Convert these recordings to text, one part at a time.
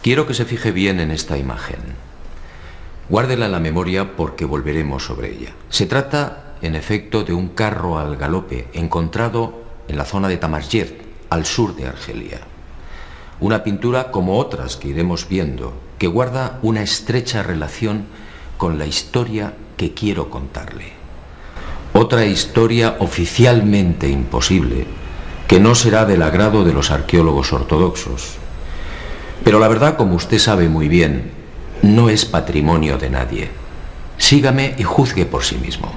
Quiero que se fije bien en esta imagen. Guárdela en la memoria porque volveremos sobre ella. Se trata, en efecto, de un carro al galope encontrado en la zona de Tamasjert, al sur de Argelia. Una pintura como otras que iremos viendo, que guarda una estrecha relación con la historia que quiero contarle. Otra historia oficialmente imposible, que no será del agrado de los arqueólogos ortodoxos. Pero la verdad, como usted sabe muy bien, no es patrimonio de nadie. Sígame y juzgue por sí mismo.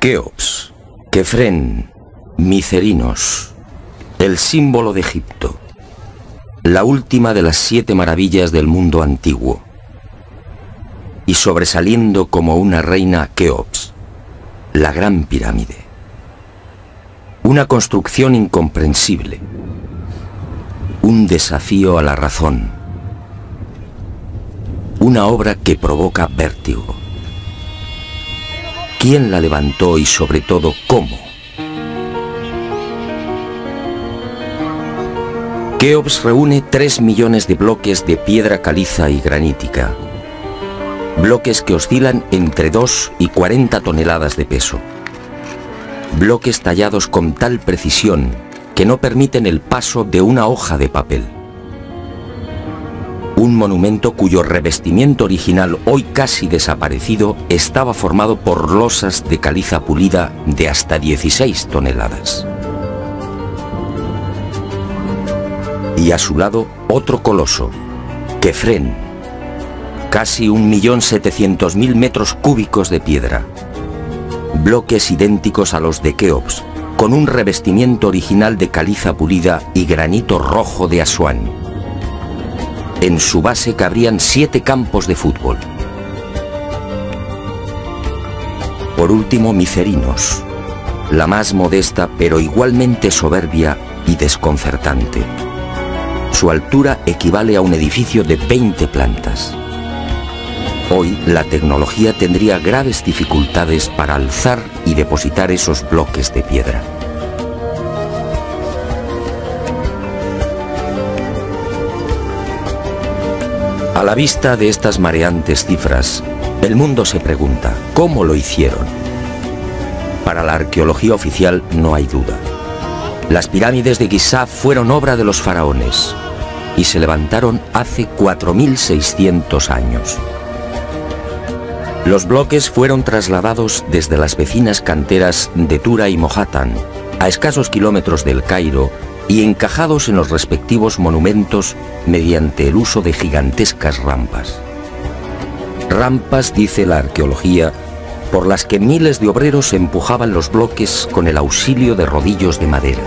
Keops, Kefren, Micerinos, el símbolo de Egipto, la última de las 7 maravillas del mundo antiguo, y sobresaliendo como una reina Keops, la gran pirámide. Una construcción incomprensible, un desafío a la razón, una obra que provoca vértigo. ¿Quién la levantó y sobre todo cómo? Keops reúne 3 millones de bloques de piedra caliza y granítica. Bloques que oscilan entre 2 y 40 toneladas de peso. Bloques tallados con tal precisión que no permiten el paso de una hoja de papel. Un monumento cuyo revestimiento original, hoy casi desaparecido, estaba formado por losas de caliza pulida de hasta 16 toneladas. Y a su lado, otro coloso, Kefren, casi 1.700.000 metros cúbicos de piedra. Bloques idénticos a los de Keops, con un revestimiento original de caliza pulida y granito rojo de Asuán. En su base cabrían 7 campos de fútbol. Por último, Micerinos, la más modesta pero igualmente soberbia y desconcertante. Su altura equivale a un edificio de 20 plantas. Hoy la tecnología tendría graves dificultades para alzar y depositar esos bloques de piedra. A la vista de estas mareantes cifras, el mundo se pregunta, ¿cómo lo hicieron? Para la arqueología oficial no hay duda. Las pirámides de Giza fueron obra de los faraones y se levantaron hace 4.600 años. Los bloques fueron trasladados desde las vecinas canteras de Tura y Mohatan, a escasos kilómetros del Cairo, y encajados en los respectivos monumentos mediante el uso de gigantescas rampas. Rampas, dice la arqueología, por las que miles de obreros empujaban los bloques con el auxilio de rodillos de madera.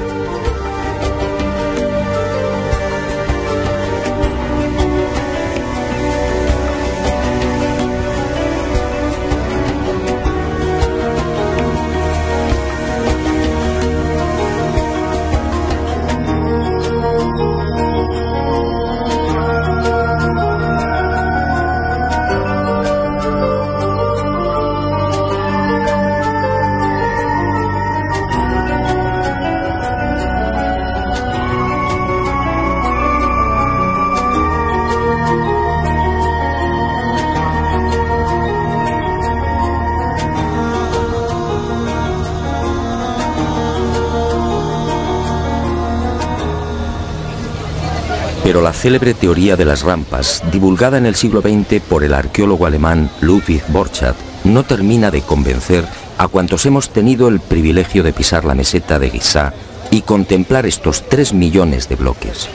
Pero la célebre teoría de las rampas, divulgada en el siglo XX por el arqueólogo alemán Ludwig Borchardt, no termina de convencer a cuantos hemos tenido el privilegio de pisar la meseta de Giza y contemplar estos 3 millones de bloques.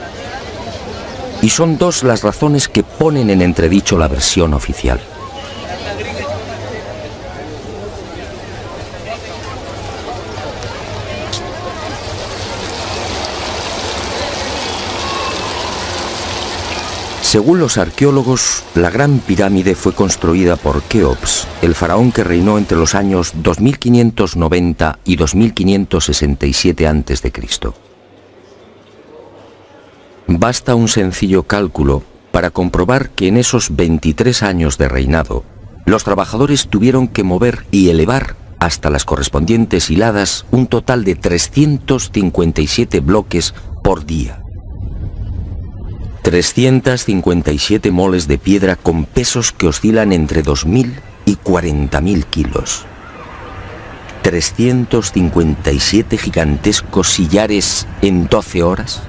Y son 2 las razones que ponen en entredicho la versión oficial. Según los arqueólogos, la Gran Pirámide fue construida por Keops, el faraón que reinó entre los años 2590 y 2567 a.C. Basta un sencillo cálculo para comprobar que en esos 23 años de reinado, los trabajadores tuvieron que mover y elevar hasta las correspondientes hiladas un total de 357 bloques por día. 357 moles de piedra con pesos que oscilan entre 2.000 y 40.000 kilos. 357 gigantescos sillares en 12 horas.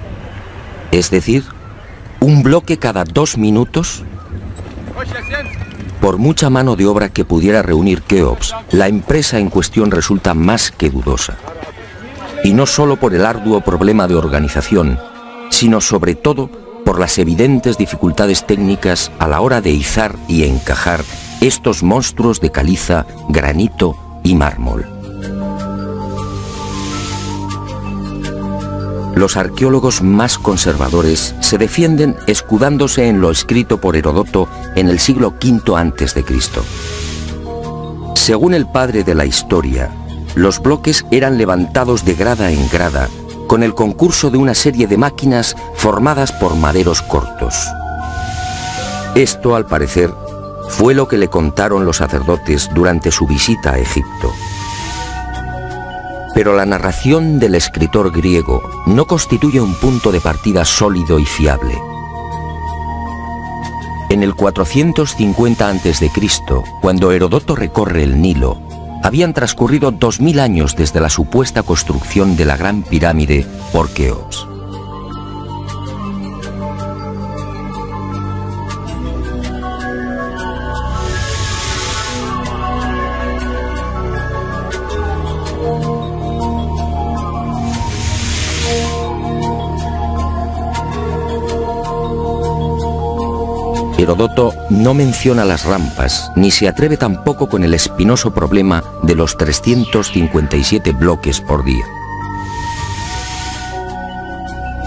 Es decir, un bloque cada 2 minutos. Por mucha mano de obra que pudiera reunir Keops, la empresa en cuestión resulta más que dudosa. Y no solo por el arduo problema de organización, sino sobre todo por las evidentes dificultades técnicas a la hora de izar y encajar estos monstruos de caliza, granito y mármol. Los arqueólogos más conservadores se defienden escudándose en lo escrito por Heródoto en el siglo V a.C. Según el padre de la historia, los bloques eran levantados de grada en grada con el concurso de una serie de máquinas formadas por maderos cortos. Esto, al parecer, fue lo que le contaron los sacerdotes durante su visita a Egipto. Pero la narración del escritor griego no constituye un punto de partida sólido y fiable. En el 450 a.C., cuando Heródoto recorre el Nilo, habían transcurrido 2000 años desde la supuesta construcción de la Gran Pirámide por Keops. Heródoto no menciona las rampas, ni se atreve tampoco con el espinoso problema de los 357 bloques por día.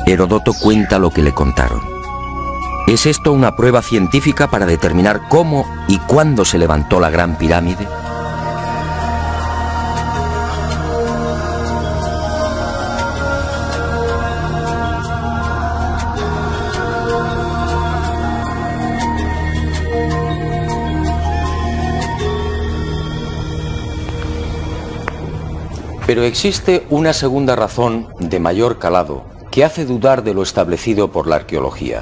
Heródoto cuenta lo que le contaron. ¿Es esto una prueba científica para determinar cómo y cuándo se levantó la Gran Pirámide? Pero existe una segunda razón de mayor calado que hace dudar de lo establecido por la arqueología.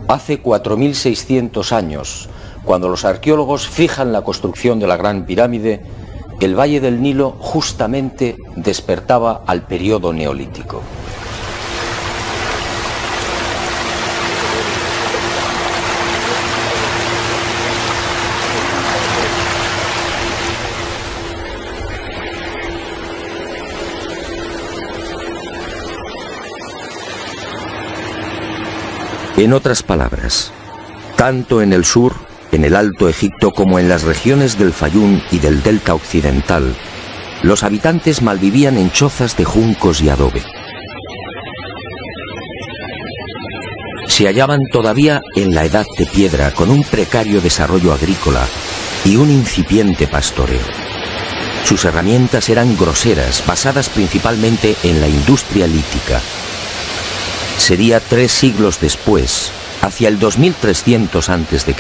Hace 4.600 años, cuando los arqueólogos fijan la construcción de la Gran Pirámide, el Valle del Nilo justamente despertaba al periodo neolítico. En otras palabras, tanto en el sur, en el Alto Egipto, como en las regiones del Fayum y del Delta Occidental, los habitantes malvivían en chozas de juncos y adobe. Se hallaban todavía en la Edad de Piedra, con un precario desarrollo agrícola y un incipiente pastoreo. Sus herramientas eran groseras, basadas principalmente en la industria lítica. Sería 3 siglos después, hacia el 2300 a.C.,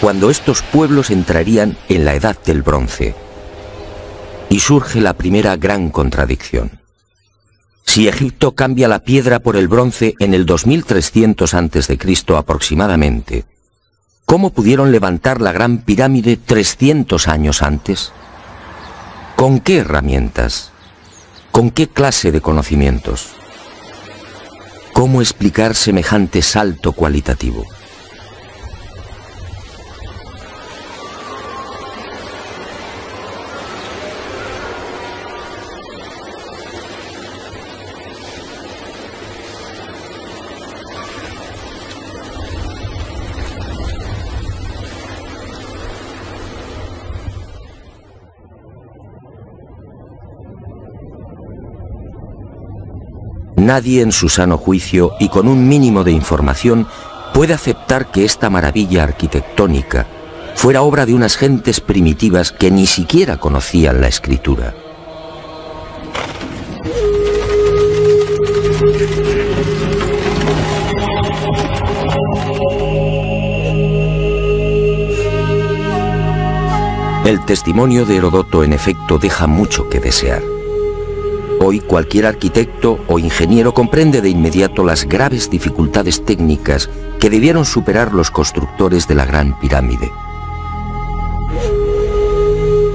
cuando estos pueblos entrarían en la Edad del Bronce. Y surge la primera gran contradicción. Si Egipto cambia la piedra por el bronce en el 2300 a.C. aproximadamente, ¿cómo pudieron levantar la Gran Pirámide 300 años antes? ¿Con qué herramientas? ¿Con qué clase de conocimientos? ¿Cómo explicar semejante salto cualitativo? Nadie en su sano juicio y con un mínimo de información puede aceptar que esta maravilla arquitectónica fuera obra de unas gentes primitivas que ni siquiera conocían la escritura. El testimonio de Heródoto, en efecto, deja mucho que desear. Hoy cualquier arquitecto o ingeniero comprende de inmediato las graves dificultades técnicas que debieron superar los constructores de la Gran Pirámide.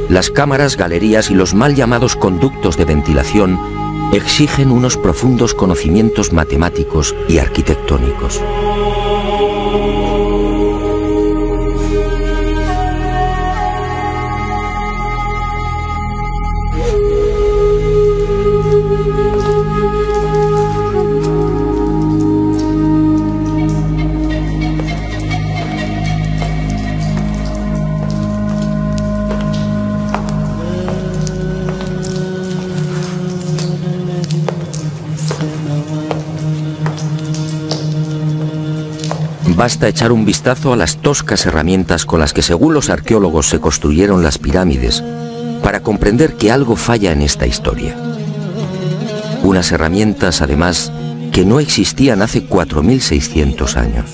Las cámaras, galerías y los mal llamados conductos de ventilación exigen unos profundos conocimientos matemáticos y arquitectónicos. Basta echar un vistazo a las toscas herramientas con las que, según los arqueólogos, se construyeron las pirámides para comprender que algo falla en esta historia. Unas herramientas, además, que no existían hace 4.600 años.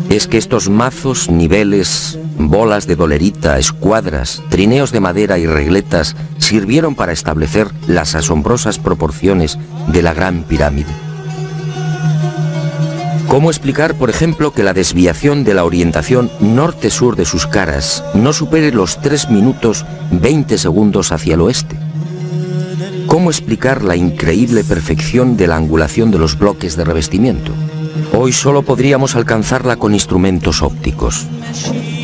Es que estos mazos, niveles, bolas de dolerita, escuadras, trineos de madera y regletas sirvieron para establecer las asombrosas proporciones de la Gran Pirámide. ¿Cómo explicar, por ejemplo, que la desviación de la orientación norte-sur de sus caras no supere los 3 minutos 20 segundos hacia el oeste? ¿Cómo explicar la increíble perfección de la angulación de los bloques de revestimiento? Hoy solo podríamos alcanzarla con instrumentos ópticos.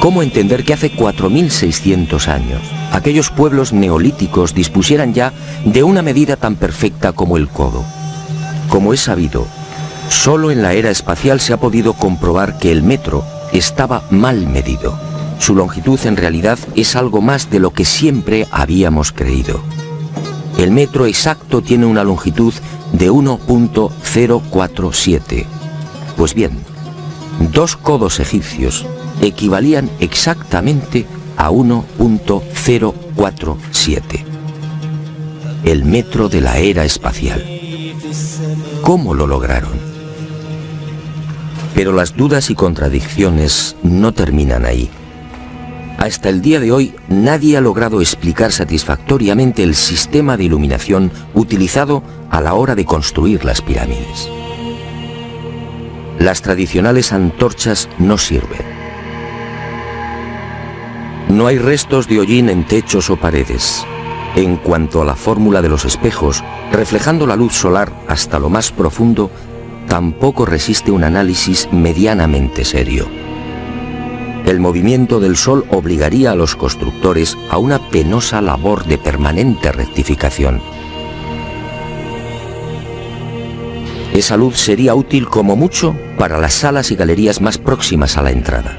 ¿Cómo entender que hace 4.600 años aquellos pueblos neolíticos dispusieran ya de una medida tan perfecta como el codo? Como es sabido, Solo en la era espacial se ha podido comprobar que el metro estaba mal medido. Su longitud en realidad es algo más de lo que siempre habíamos creído. El metro exacto tiene una longitud de 1.047. Pues bien, 2 codos egipcios equivalían exactamente a 1.047. El metro de la era espacial. ¿Cómo lo lograron? Pero las dudas y contradicciones no terminan ahí. Hasta el día de hoy nadie ha logrado explicar satisfactoriamente el sistema de iluminación utilizado a la hora de construir las pirámides. Las tradicionales antorchas no sirven. No hay restos de hollín en techos o paredes. En cuanto a la fórmula de los espejos, reflejando la luz solar hasta lo más profundo, tampoco resiste un análisis medianamente serio. El movimiento del Sol obligaría a los constructores a una penosa labor de permanente rectificación. Esa luz sería útil como mucho para las salas y galerías más próximas a la entrada.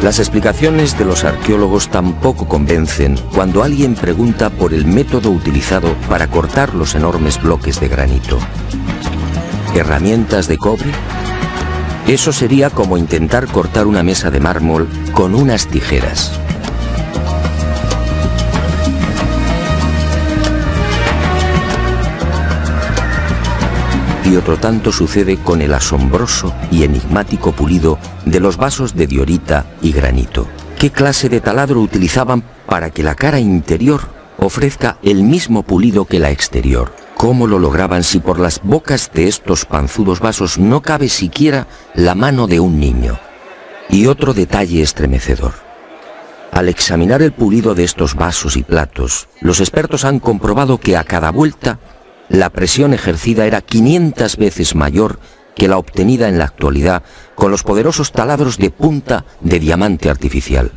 Las explicaciones de los arqueólogos tampoco convencen cuando alguien pregunta por el método utilizado para cortar los enormes bloques de granito. ¿Herramientas de cobre? Eso sería como intentar cortar una mesa de mármol con unas tijeras. Y otro tanto sucede con el asombroso y enigmático pulido de los vasos de diorita y granito. ¿Qué clase de taladro utilizaban para que la cara interior ofrezca el mismo pulido que la exterior? ¿Cómo lo lograban si por las bocas de estos panzudos vasos no cabe siquiera la mano de un niño? Y otro detalle estremecedor. Al examinar el pulido de estos vasos y platos, los expertos han comprobado que a cada vuelta la presión ejercida era 500 veces mayor que la obtenida en la actualidad con los poderosos taladros de punta de diamante artificial.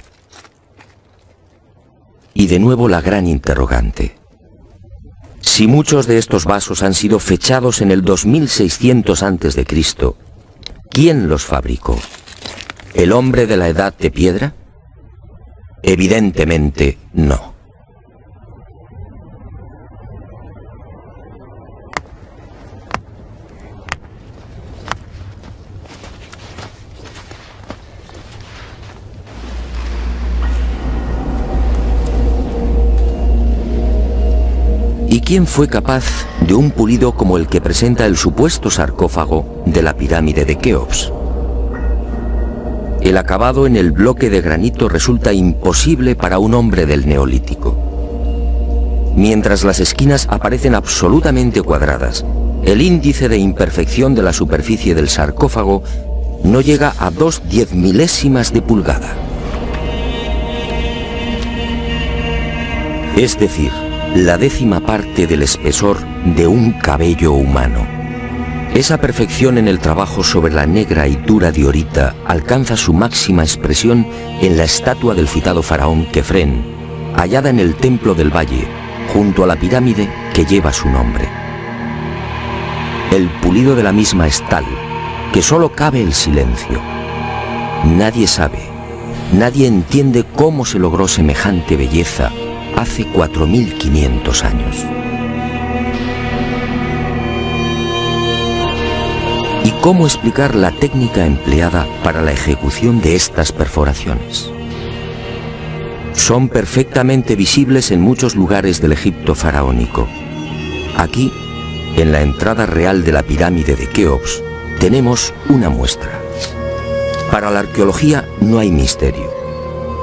Y de nuevo la gran interrogante. Si muchos de estos vasos han sido fechados en el 2600 a.C., ¿quién los fabricó? ¿El hombre de la edad de piedra? Evidentemente no. ¿Y quién fue capaz de un pulido como el que presenta el supuesto sarcófago de la pirámide de Keops? El acabado en el bloque de granito resulta imposible para un hombre del Neolítico. Mientras las esquinas aparecen absolutamente cuadradas, el índice de imperfección de la superficie del sarcófago no llega a 2/10 de pulgada. Es decir, la 10ª parte del espesor de un cabello humano. Esa perfección en el trabajo sobre la negra y dura diorita alcanza su máxima expresión en la estatua del citado faraón Kefren, hallada en el Templo del Valle, junto a la pirámide que lleva su nombre. El pulido de la misma es tal que solo cabe el silencio. Nadie sabe, nadie entiende cómo se logró semejante belleza hace 4500 años. ¿Y cómo explicar la técnica empleada para la ejecución de estas perforaciones? Son perfectamente visibles en muchos lugares del Egipto faraónico. Aquí, en la entrada real de la pirámide de Keops, tenemos una muestra. Para la arqueología no hay misterio.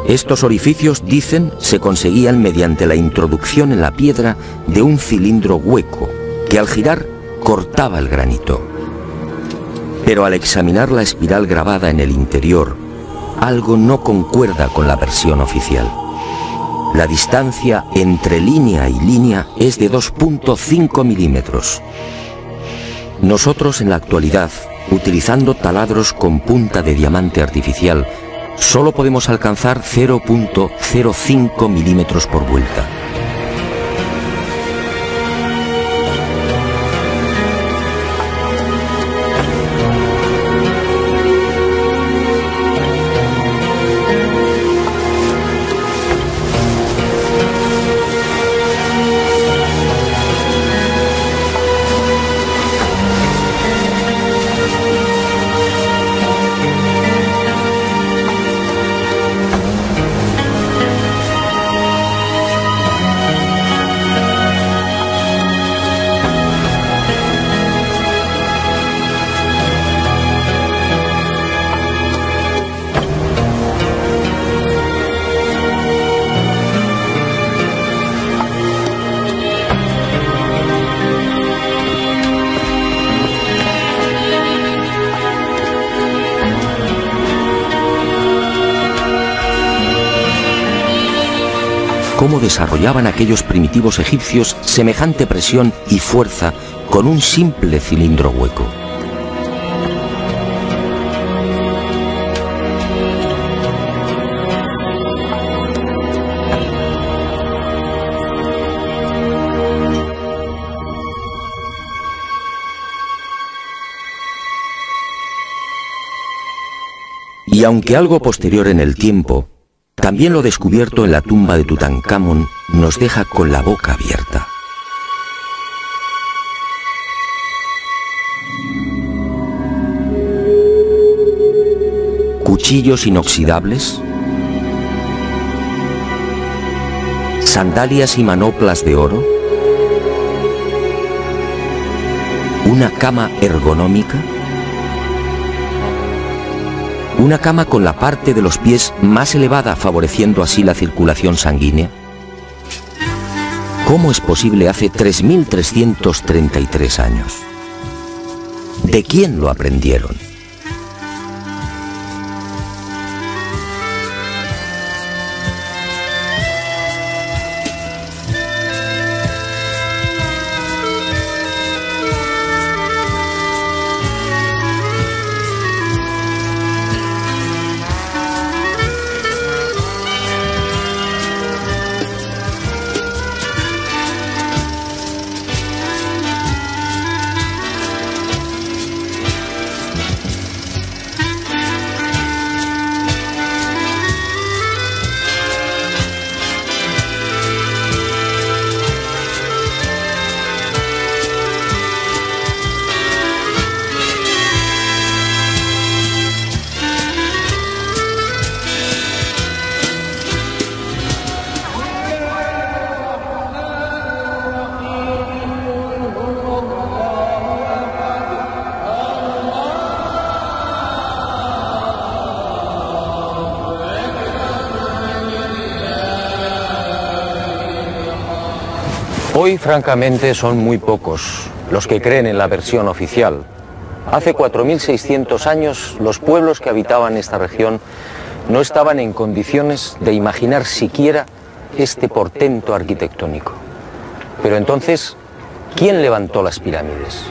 Estos orificios, dicen, se conseguían mediante la introducción en la piedra de un cilindro hueco que al girar cortaba el granito. Pero al examinar la espiral grabada en el interior, algo no concuerda con la versión oficial. La distancia entre línea y línea es de 2.5 milímetros. Nosotros en la actualidad, utilizando taladros con punta de diamante artificial, solo podemos alcanzar 0.05 milímetros por vuelta. Cómo desarrollaban aquellos primitivos egipcios semejante presión y fuerza con un simple cilindro hueco. Y aunque algo posterior en el tiempo, también lo descubierto en la tumba de Tutankamón nos deja con la boca abierta. Cuchillos inoxidables, sandalias y manoplas de oro, una cama ergonómica, una cama con la parte de los pies más elevada, favoreciendo así la circulación sanguínea. ¿Cómo es posible hace 3.333 años? ¿De quién lo aprendieron? Hoy, francamente, son muy pocos los que creen en la versión oficial. Hace 4.600 años, los pueblos que habitaban esta región no estaban en condiciones de imaginar siquiera este portento arquitectónico. Pero entonces, ¿quién levantó las pirámides?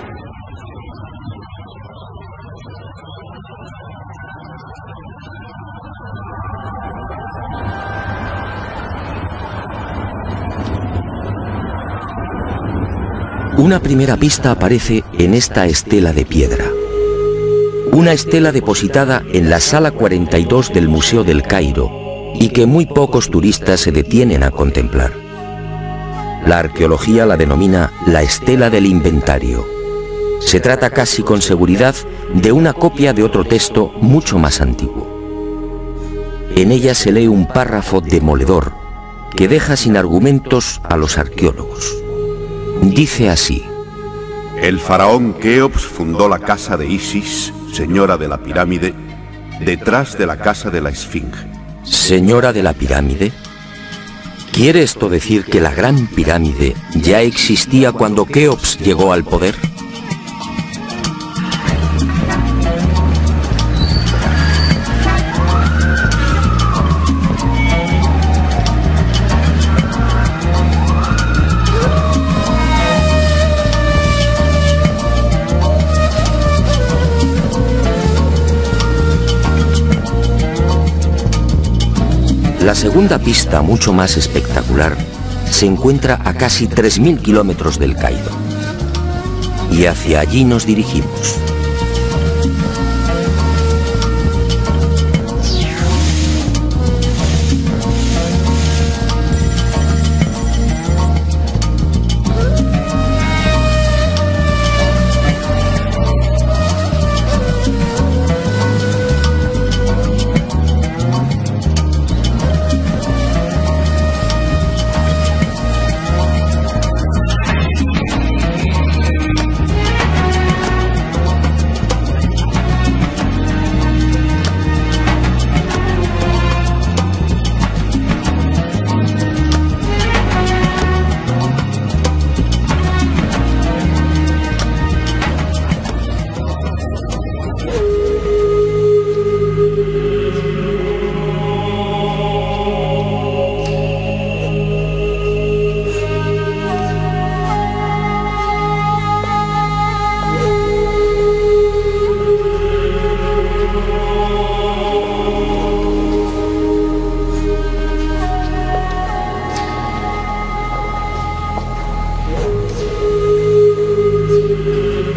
Una primera pista aparece en esta estela de piedra. Una estela depositada en la sala 42 del Museo del Cairo y que muy pocos turistas se detienen a contemplar. La arqueología la denomina la estela del inventario. Se trata casi con seguridad de una copia de otro texto mucho más antiguo. En ella se lee un párrafo demoledor que deja sin argumentos a los arqueólogos. Dice así: el faraón Keops fundó la casa de Isis, señora de la pirámide, detrás de la casa de la Esfinge. ¿Señora de la pirámide? ¿Quiere esto decir que la Gran Pirámide ya existía cuando Keops llegó al poder? La segunda pista, mucho más espectacular, se encuentra a casi 3.000 kilómetros del Cairo. Y hacia allí nos dirigimos.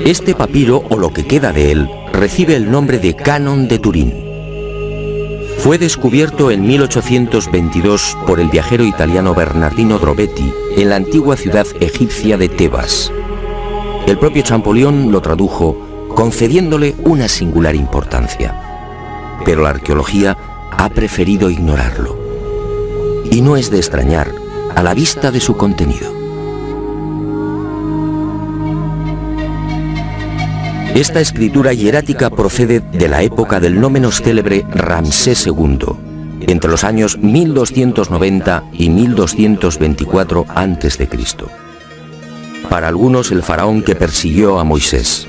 Este papiro, o lo que queda de él, recibe el nombre de Canon de Turín. Fue descubierto en 1822 por el viajero italiano Bernardino Drobetti en la antigua ciudad egipcia de Tebas. El propio Champollion lo tradujo concediéndole una singular importancia. Pero la arqueología ha preferido ignorarlo. Y no es de extrañar a la vista de su contenido. Esta escritura hierática procede de la época del no menos célebre Ramsés II, entre los años 1290 y 1224 a.C. Para algunos, el faraón que persiguió a Moisés.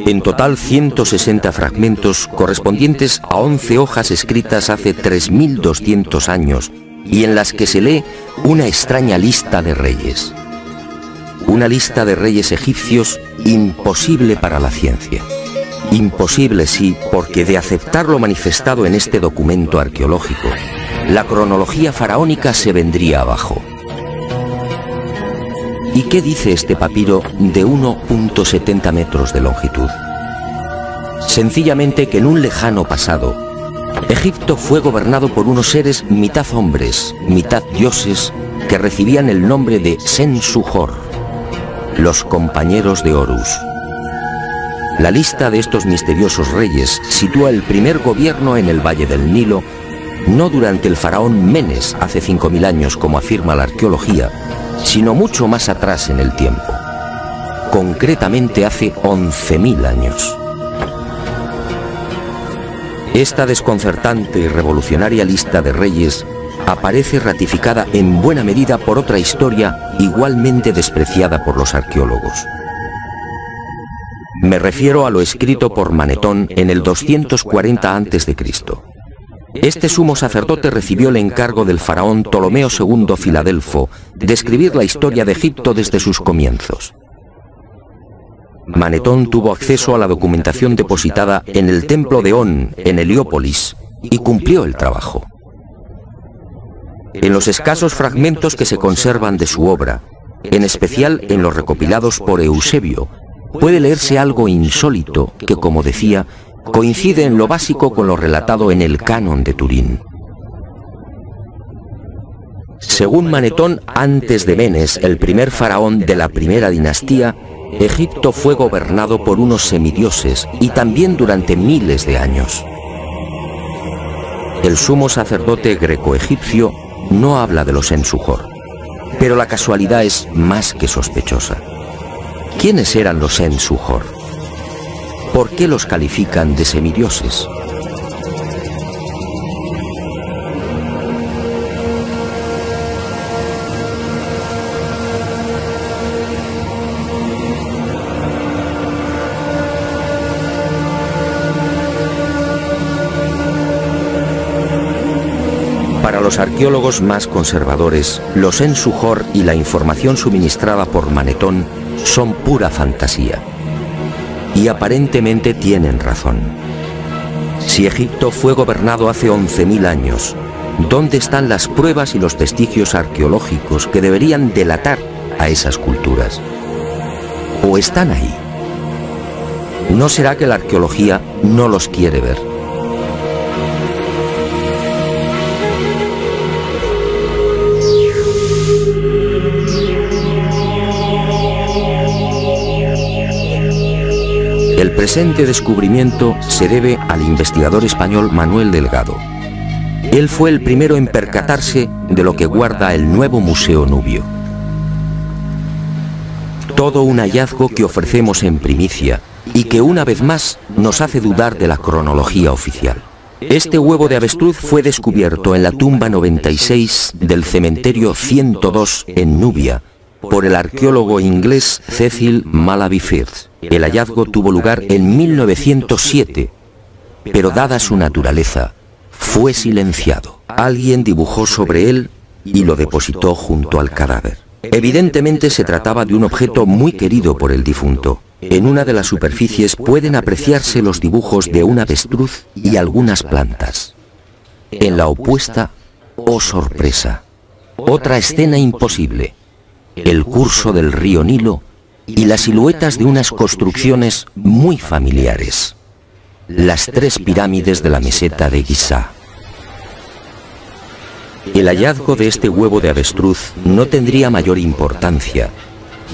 En total, 160 fragmentos correspondientes a 11 hojas escritas hace 3200 años y en las que se lee una extraña lista de reyes. Una lista de reyes egipcios imposible para la ciencia. Imposible, sí, porque de aceptar lo manifestado en este documento arqueológico, la cronología faraónica se vendría abajo. ¿Y qué dice este papiro de 1,70 metros de longitud? Sencillamente que en un lejano pasado, Egipto fue gobernado por unos seres mitad hombres, mitad dioses, que recibían el nombre de Sensuhor, los compañeros de Horus. La lista de estos misteriosos reyes sitúa el primer gobierno en el Valle del Nilo, no durante el faraón Menes hace 5000 años como afirma la arqueología, sino mucho más atrás en el tiempo, concretamente hace 11.000 años. Esta desconcertante y revolucionaria lista de reyes aparece ratificada en buena medida por otra historia igualmente despreciada por los arqueólogos. Me refiero a lo escrito por Manetón en el 240 a.C. Este sumo sacerdote recibió el encargo del faraón Ptolomeo II Filadelfo de escribir la historia de Egipto desde sus comienzos. Manetón tuvo acceso a la documentación depositada en el templo de On, en Heliópolis, y cumplió el trabajo. En los escasos fragmentos que se conservan de su obra, en especial en los recopilados por Eusebio, puede leerse algo insólito que, como decía, coincide en lo básico con lo relatado en el Canon de Turín. Según Manetón, antes de Menes, el primer faraón de la primera dinastía, Egipto fue gobernado por unos semidioses y también durante miles de años. El sumo sacerdote greco-egipcio no habla de los Sensuhor, pero la casualidad es más que sospechosa. ¿Quiénes eran los Sensuhor? ¿Por qué los califican de semidioses? Para los arqueólogos más conservadores, los Sensuhor y la información suministrada por Manetón son pura fantasía. Y aparentemente tienen razón. Si Egipto fue gobernado hace 11.000 años ¿Dónde están las pruebas y los vestigios arqueológicos que deberían delatar a esas culturas? ¿O están ahí? ¿No será que la arqueología no los quiere ver? El presente descubrimiento se debe al investigador español Manuel Delgado. Él fue el primero en percatarse de lo que guarda el nuevo Museo Nubio. Todo un hallazgo que ofrecemos en primicia y que una vez más nos hace dudar de la cronología oficial. Este huevo de avestruz fue descubierto en la tumba 96 del cementerio 102 en Nubia por el arqueólogo inglés Cecil Malaby Firth. El hallazgo tuvo lugar en 1907, pero dada su naturaleza, fue silenciado. Alguien dibujó sobre él y lo depositó junto al cadáver. Evidentemente se trataba de un objeto muy querido por el difunto. En una de las superficies pueden apreciarse los dibujos de un avestruz y algunas plantas. En la opuesta, oh sorpresa, otra escena imposible: el curso del río Nilo y las siluetas de unas construcciones muy familiares: las 3 pirámides de la meseta de Giza. El hallazgo de este huevo de avestruz no tendría mayor importancia,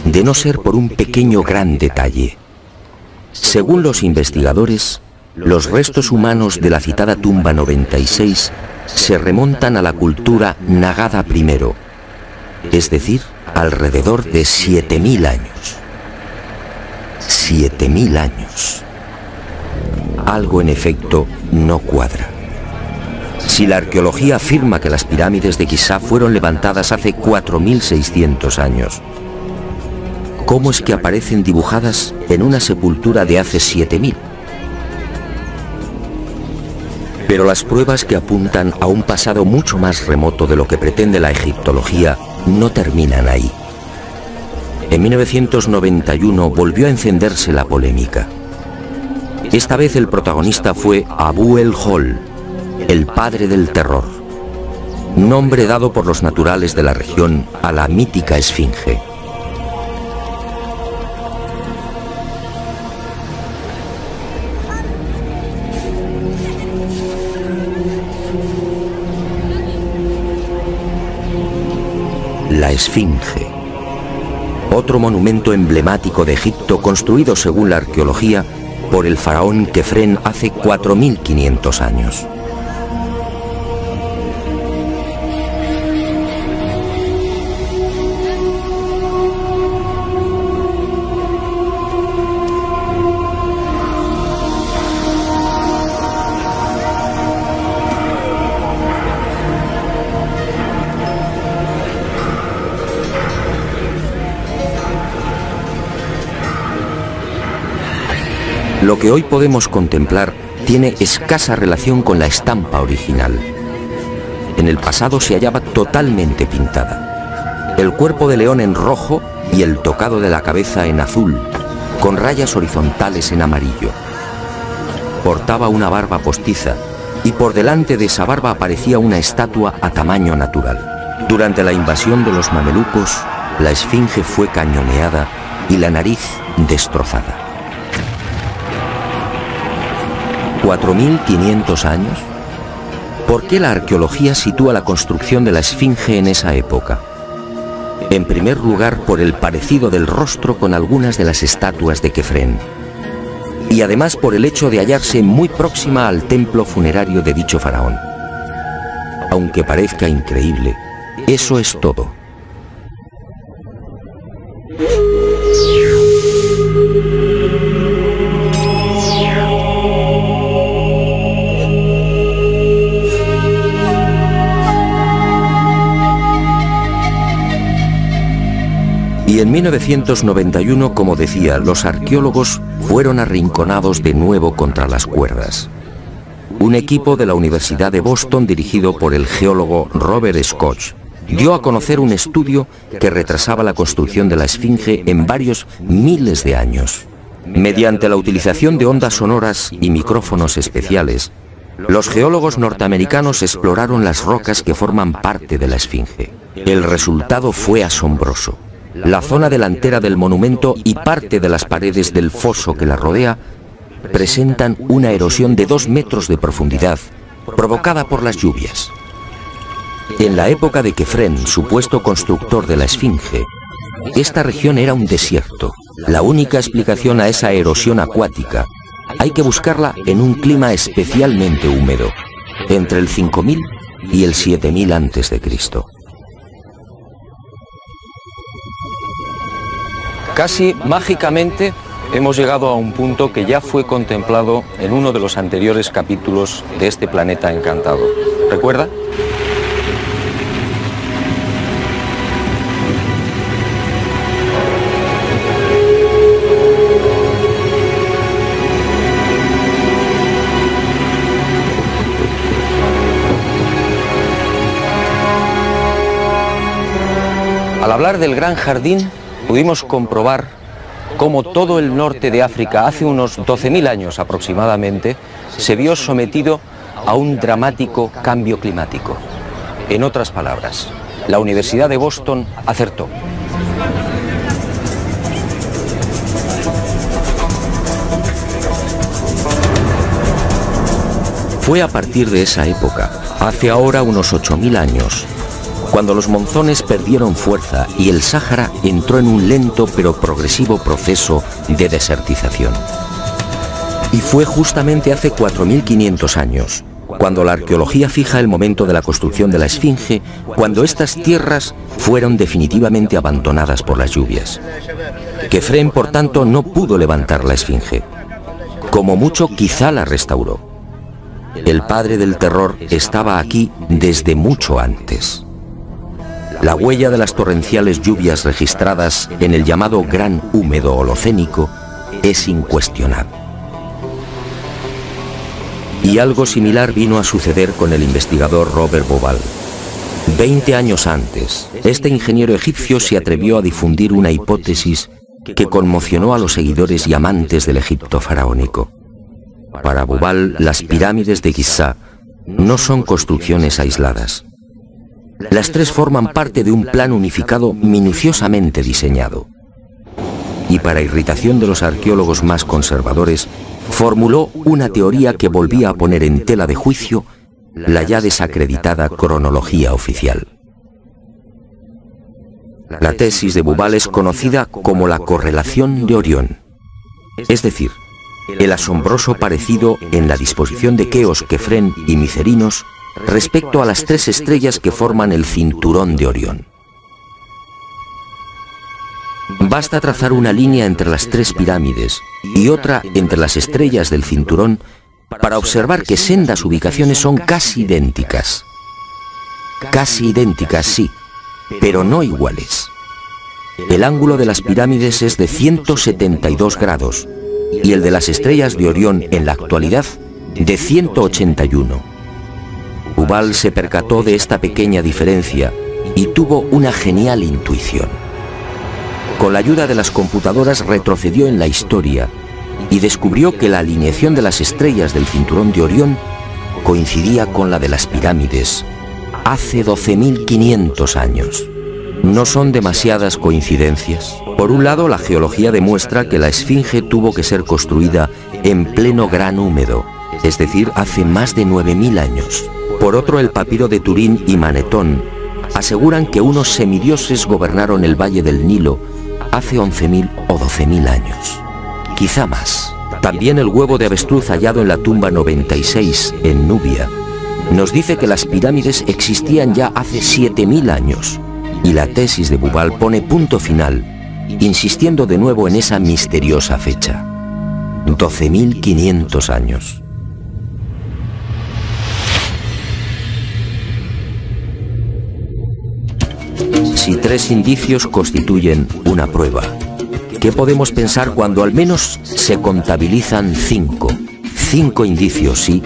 de no ser por un pequeño gran detalle. Según los investigadores, los restos humanos de la citada tumba 96 se remontan a la cultura Nagada I, es decir, alrededor de 7000 años. 7000 años. Algo en efecto no cuadra. Si la arqueología afirma que las pirámides de Giza fueron levantadas hace 4600 años, ¿cómo es que aparecen dibujadas en una sepultura de hace 7000? Pero las pruebas que apuntan a un pasado mucho más remoto de lo que pretende la egiptología no terminan ahí. En 1991 volvió a encenderse la polémica. Esta vez el protagonista fue Abu el-Hol, el padre del terror, nombre dado por los naturales de la región a la mítica esfinge. La esfinge, otro monumento emblemático de Egipto construido según la arqueología por el faraón Kefren hace 4500 años. Lo que hoy podemos contemplar tiene escasa relación con la estampa original. En el pasado se hallaba totalmente pintada. El cuerpo de león en rojo y el tocado de la cabeza en azul, con rayas horizontales en amarillo. Portaba una barba postiza y por delante de esa barba aparecía una estatua a tamaño natural. Durante la invasión de los mamelucos, la esfinge fue cañoneada y la nariz destrozada. 4500 años. ¿Por qué la arqueología sitúa la construcción de la esfinge en esa época? En primer lugar, por el parecido del rostro con algunas de las estatuas de Kefren, y además por el hecho de hallarse muy próxima al templo funerario de dicho faraón. Aunque parezca increíble, eso es todo. Y en 1991, como decía, los arqueólogos fueron arrinconados de nuevo contra las cuerdas. Un equipo de la Universidad de Boston, dirigido por el geólogo Robert Scott, dio a conocer un estudio que retrasaba la construcción de la esfinge en varios miles de años. Mediante la utilización de ondas sonoras y micrófonos especiales, Los geólogos norteamericanos exploraron las rocas que forman parte de la Esfinge. El resultado fue asombroso. La zona delantera del monumento y parte de las paredes del foso que la rodea presentan una erosión de 2 metros de profundidad, provocada por las lluvias. En la época de Kefren, supuesto constructor de la Esfinge, esta región era un desierto. La única explicación a esa erosión acuática hay que buscarla en un clima especialmente húmedo, entre el 5000 y el 7000 a.C. Casi mágicamente hemos llegado a un punto que ya fue contemplado en uno de los anteriores capítulos de este planeta encantado. ¿Recuerda? Al hablar del Gran Jardín, pudimos comprobar cómo todo el norte de África, hace unos 12.000 años aproximadamente, se vio sometido a un dramático cambio climático. En otras palabras, la Universidad de Boston acertó. Fue a partir de esa época, hace ahora unos 8.000 años, cuando los monzones perdieron fuerza y el Sáhara entró en un lento pero progresivo proceso de desertización. Y fue justamente hace 4.500 años, cuando la arqueología fija el momento de la construcción de la Esfinge, cuando estas tierras fueron definitivamente abandonadas por las lluvias. Kefren, por tanto, no pudo levantar la Esfinge. Como mucho, quizá la restauró. El padre del terror estaba aquí desde mucho antes. La huella de las torrenciales lluvias registradas en el llamado Gran Húmedo Holocénico es incuestionable. Y algo similar vino a suceder con el investigador Robert Bauval. 20 años antes, este ingeniero egipcio se atrevió a difundir una hipótesis que conmocionó a los seguidores y amantes del Egipto faraónico. Para Bauval, las pirámides de Giza no son construcciones aisladas. Las 3 forman parte de un plan unificado minuciosamente diseñado. Y para irritación de los arqueólogos más conservadores, formuló una teoría que volvía a poner en tela de juicio la ya desacreditada cronología oficial. La tesis de Bauval es conocida como la correlación de Orión, es decir, el asombroso parecido en la disposición de Keos, Kefren y Micerinos respecto a las 3 estrellas que forman el cinturón de Orión. Basta trazar una línea entre las 3 pirámides y otra entre las estrellas del cinturón para observar que sendas ubicaciones son casi idénticas. Casi idénticas, sí, pero no iguales. El ángulo de las pirámides es de 172 grados y el de las estrellas de Orión en la actualidad de 181. Bauval se percató de esta pequeña diferencia y tuvo una genial intuición. Con la ayuda de las computadoras retrocedió en la historia y descubrió que la alineación de las estrellas del cinturón de Orión coincidía con la de las pirámides hace 12.500 años. No son demasiadas coincidencias. Por un lado, la geología demuestra que la Esfinge tuvo que ser construida en pleno Gran Húmedo, es decir, hace más de 9.000 años. Por otro, el papiro de Turín y Manetón aseguran que unos semidioses gobernaron el valle del Nilo hace 11.000 o 12.000 años. Quizá más. También el huevo de avestruz hallado en la tumba 96 en Nubia nos dice que las pirámides existían ya hace 7.000 años. Y la tesis de Bauval pone punto final, insistiendo de nuevo en esa misteriosa fecha. 12.500 años. Si 3 indicios constituyen una prueba, ¿qué podemos pensar cuando al menos se contabilizan 5? 5 indicios, sí,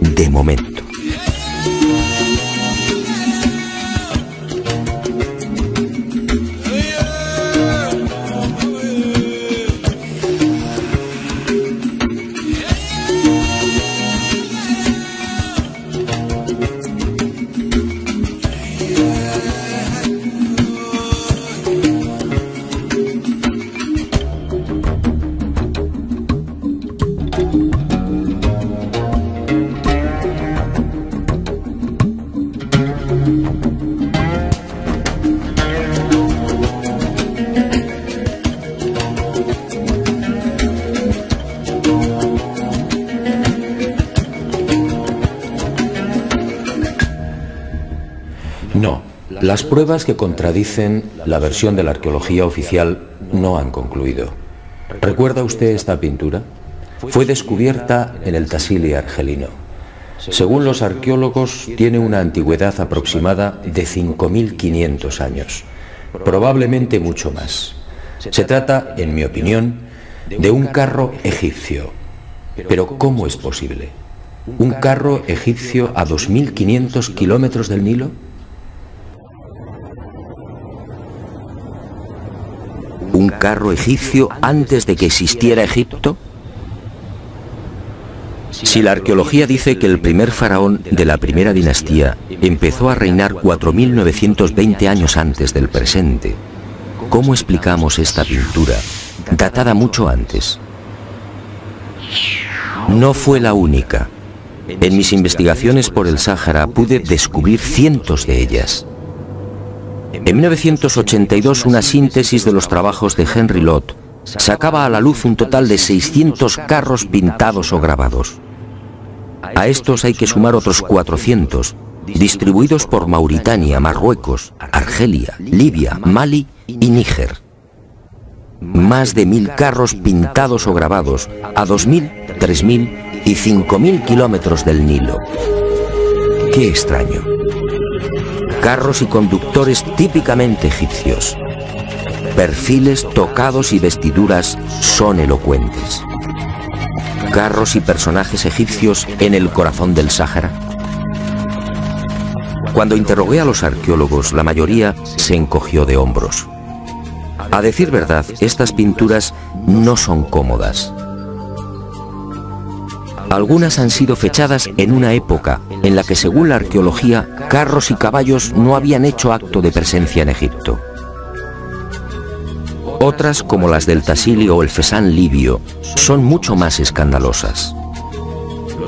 de momento. Las pruebas que contradicen la versión de la arqueología oficial no han concluido. ¿Recuerda usted esta pintura? Fue descubierta en el Tassili argelino. Según los arqueólogos, tiene una antigüedad aproximada de 5.500 años, probablemente mucho más. Se trata, en mi opinión, de un carro egipcio. Pero ¿cómo es posible? ¿Un carro egipcio a 2.500 kilómetros del Nilo? ¿Un carro egipcio antes de que existiera Egipto? Si la arqueología dice que el primer faraón de la primera dinastía empezó a reinar 4.920 años antes del presente, ¿cómo explicamos esta pintura, datada mucho antes? No fue la única. En mis investigaciones por el Sáhara pude descubrir cientos de ellas. En 1982, una síntesis de los trabajos de Henry Lott sacaba a la luz un total de 600 carros pintados o grabados. A estos hay que sumar otros 400, distribuidos por Mauritania, Marruecos, Argelia, Libia, Mali y Níger. Más de 1.000 carros pintados o grabados a 2.000, 3.000 y 5.000 kilómetros del Nilo. ¡Qué extraño! Carros y conductores típicamente egipcios. Perfiles, tocados y vestiduras son elocuentes. Carros y personajes egipcios en el corazón del Sáhara. Cuando interrogué a los arqueólogos, la mayoría se encogió de hombros. A decir verdad, estas pinturas no son cómodas. Algunas han sido fechadas en una época en la que, según la arqueología, carros y caballos no habían hecho acto de presencia en Egipto. Otras, como las del Tassili o el Fesán libio, son mucho más escandalosas.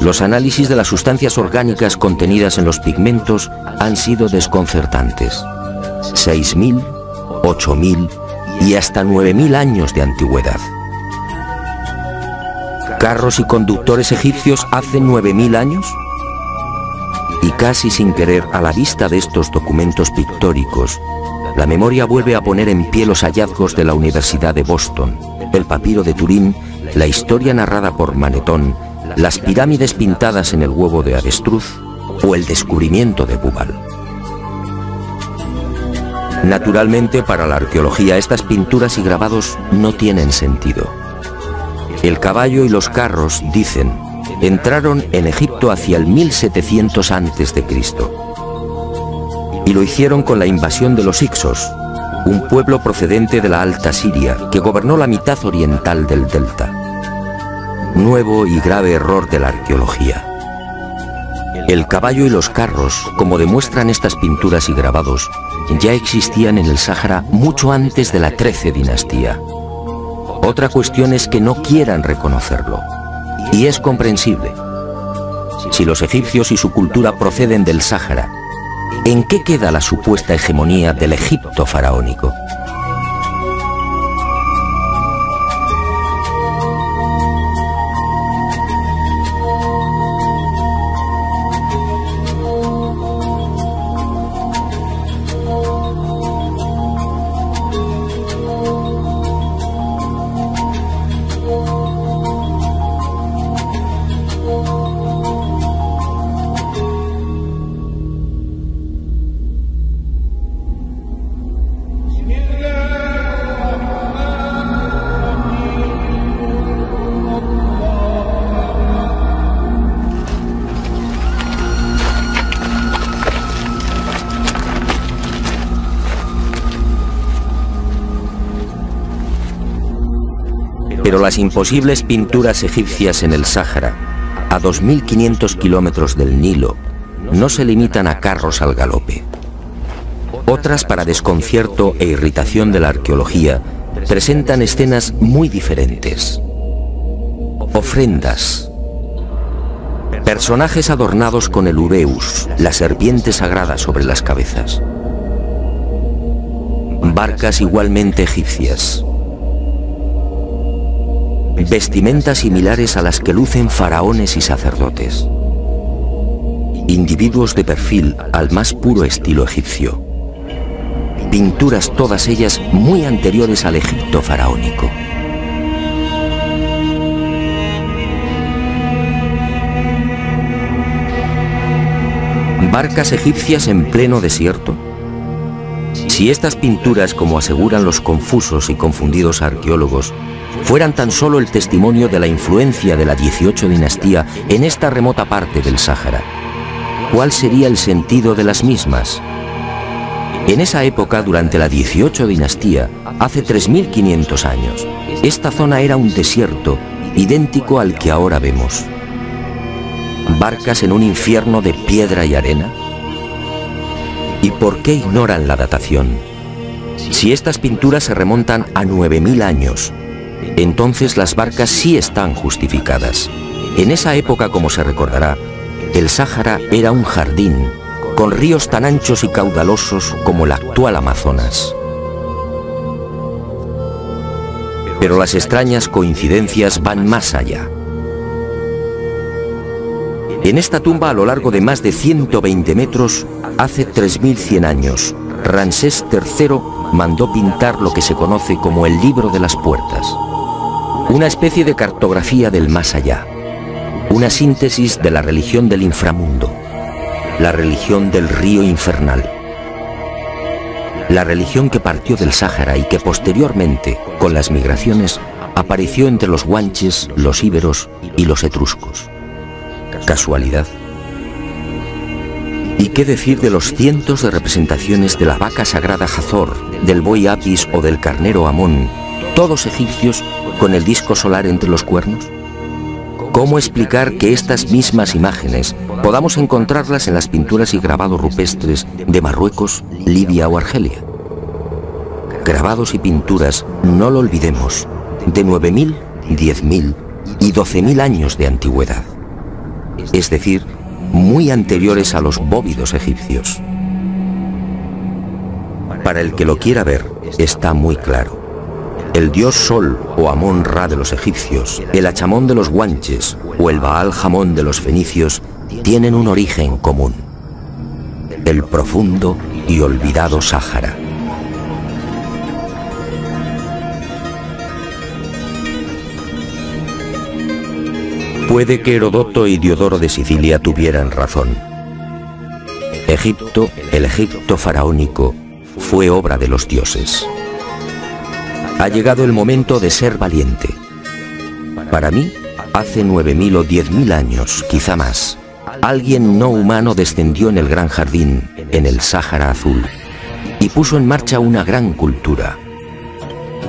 Los análisis de las sustancias orgánicas contenidas en los pigmentos han sido desconcertantes. 6.000, 8.000 y hasta 9.000 años de antigüedad. ¿Carros y conductores egipcios hace 9.000 años? Y casi sin querer, a la vista de estos documentos pictóricos, la memoria vuelve a poner en pie los hallazgos de la Universidad de Boston, el papiro de Turín, la historia narrada por Manetón, las pirámides pintadas en el huevo de avestruz o el descubrimiento de Bubal. Naturalmente, para la arqueología, estas pinturas y grabados no tienen sentido. El caballo y los carros, dicen, entraron en Egipto hacia el 1700 a.C. Y lo hicieron con la invasión de los Hicsos, un pueblo procedente de la Alta Siria que gobernó la mitad oriental del delta. Nuevo y grave error de la arqueología. El caballo y los carros, como demuestran estas pinturas y grabados, ya existían en el Sáhara mucho antes de la 13 dinastía. Otra cuestión es que no quieran reconocerlo. Y es comprensible. Si los egipcios y su cultura proceden del Sáhara, ¿en qué queda la supuesta hegemonía del Egipto faraónico? Pero las imposibles pinturas egipcias en el Sáhara, a 2.500 kilómetros del Nilo, no se limitan a carros al galope. Otras, para desconcierto e irritación de la arqueología, presentan escenas muy diferentes. Ofrendas. Personajes adornados con el ureus, la serpiente sagrada sobre las cabezas. Barcas igualmente egipcias. Vestimentas similares a las que lucen faraones y sacerdotes. Individuos de perfil al más puro estilo egipcio. pinturas todas ellas muy anteriores al Egipto faraónico. ¿Barcas egipcias en pleno desierto? Si estas pinturas, como aseguran los confusos y confundidos arqueólogos, fueran tan solo el testimonio de la influencia de la 18 dinastía en esta remota parte del Sáhara, ¿cuál sería el sentido de las mismas? En esa época, durante la 18 dinastía, hace 3.500 años, esta zona era un desierto idéntico al que ahora vemos. ¿Barcas en un infierno de piedra y arena? ¿Y por qué ignoran la datación? Si estas pinturas se remontan a 9.000 años, entonces las barcas sí están justificadas. En esa época, como se recordará, el Sáhara era un jardín, con ríos tan anchos y caudalosos como el actual Amazonas. Pero las extrañas coincidencias van más allá. En esta tumba, a lo largo de más de 120 metros, hace 3.100 años, Ramsés III mandó pintar lo que se conoce como el Libro de las Puertas, una especie de cartografía del más allá, una síntesis de la religión del inframundo, la religión del río infernal, la religión que partió del Sáhara y que posteriormente, con las migraciones, apareció entre los guanches, los íberos y los etruscos. ¿Casualidad? ¿Y qué decir de los cientos de representaciones de la vaca sagrada Hathor, del buey Apis o del carnero Amón, todos egipcios con el disco solar entre los cuernos? ¿Cómo explicar que estas mismas imágenes podamos encontrarlas en las pinturas y grabados rupestres de Marruecos, Libia o Argelia? Grabados y pinturas, no lo olvidemos, de 9.000, 10.000 y 12.000 años de antigüedad, es decir, muy anteriores a los bóvidos egipcios. Para el que lo quiera ver, está muy claro. El dios Sol o Amón-Ra de los egipcios, el Achamón de los guanches o el Baal-Jamón de los fenicios tienen un origen común: el profundo y olvidado Sáhara. Puede que Herodoto y Diodoro de Sicilia tuvieran razón. Egipto, el Egipto faraónico, fue obra de los dioses. Ha llegado el momento de ser valiente. Para mí, hace 9.000 o 10.000 años, quizá más, alguien no humano descendió en el gran jardín, en el Sáhara Azul, y puso en marcha una gran cultura.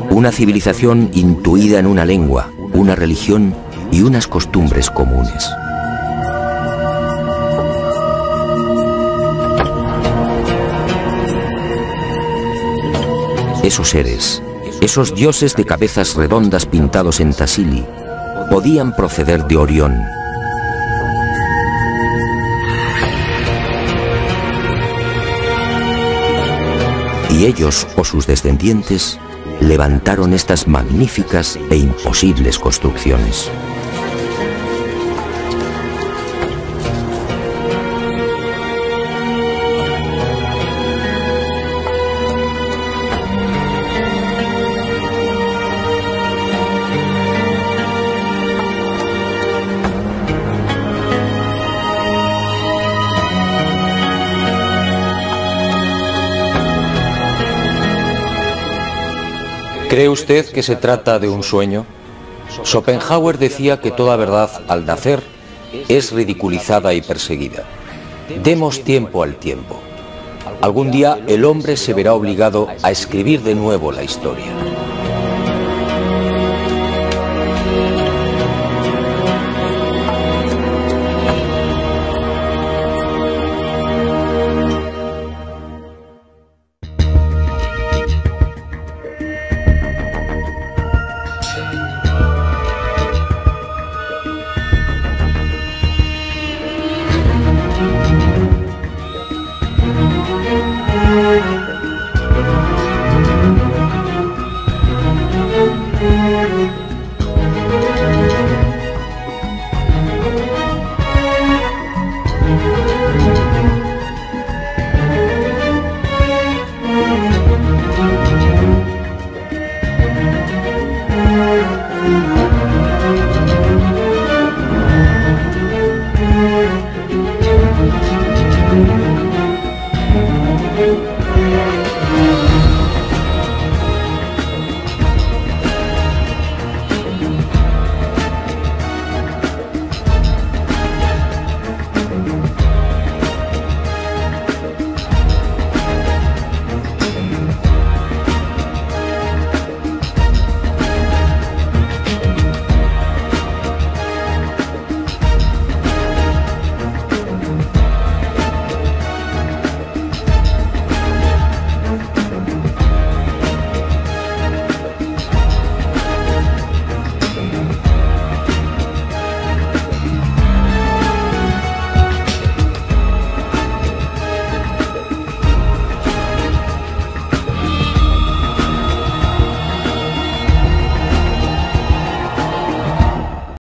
Una civilización intuida en una lengua, una religión y unas costumbres comunes. Esos seres, esos dioses de cabezas redondas pintados en Tassili, podían proceder de Orión. Y ellos o sus descendientes levantaron estas magníficas e imposibles construcciones. ¿Cree usted que se trata de un sueño? Schopenhauer decía que toda verdad, al nacer, es ridiculizada y perseguida. Demos tiempo al tiempo. Algún día el hombre se verá obligado a escribir de nuevo la historia.